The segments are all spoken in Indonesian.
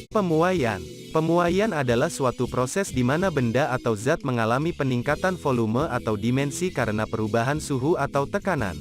Pemuaian. Pemuaian adalah suatu proses di mana benda atau zat mengalami peningkatan volume atau dimensi karena perubahan suhu atau tekanan.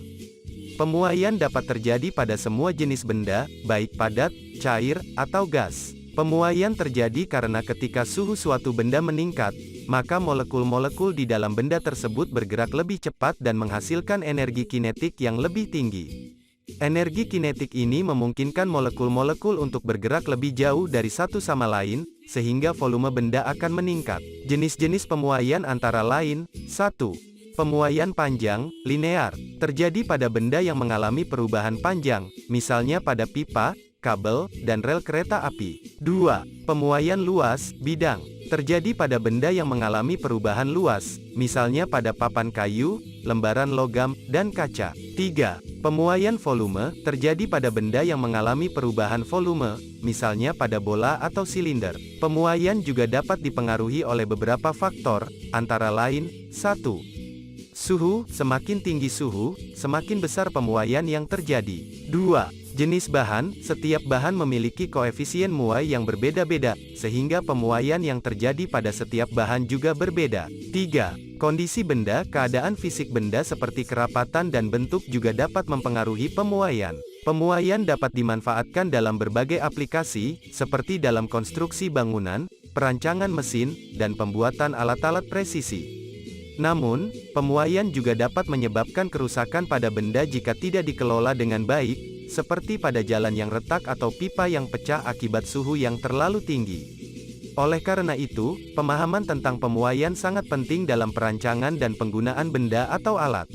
Pemuaian dapat terjadi pada semua jenis benda, baik padat, cair, atau gas. Pemuaian terjadi karena ketika suhu suatu benda meningkat, maka molekul-molekul di dalam benda tersebut bergerak lebih cepat dan menghasilkan energi kinetik yang lebih tinggi. Energi kinetik ini memungkinkan molekul-molekul untuk bergerak lebih jauh dari satu sama lain, sehingga volume benda akan meningkat. Jenis-jenis pemuaian antara lain, 1. Pemuaian panjang, linear, terjadi pada benda yang mengalami perubahan panjang, misalnya pada pipa, kabel, dan rel kereta api. 2. Pemuaian luas, bidang, terjadi pada benda yang mengalami perubahan luas, misalnya pada papan kayu, lembaran logam, dan kaca. 3. Pemuaian volume, terjadi pada benda yang mengalami perubahan volume, misalnya pada bola atau silinder. Pemuaian juga dapat dipengaruhi oleh beberapa faktor, antara lain, 1. Suhu, semakin tinggi suhu, semakin besar pemuaian yang terjadi. 2. Jenis bahan, setiap bahan memiliki koefisien muai yang berbeda-beda, sehingga pemuaian yang terjadi pada setiap bahan juga berbeda. 3. Kondisi benda, keadaan fisik benda seperti kerapatan dan bentuk juga dapat mempengaruhi pemuaian. Pemuaian dapat dimanfaatkan dalam berbagai aplikasi, seperti dalam konstruksi bangunan, perancangan mesin, dan pembuatan alat-alat presisi. Namun, pemuaian juga dapat menyebabkan kerusakan pada benda jika tidak dikelola dengan baik, seperti pada jalan yang retak atau pipa yang pecah akibat suhu yang terlalu tinggi. Oleh karena itu, pemahaman tentang pemuaian sangat penting dalam perancangan dan penggunaan benda atau alat.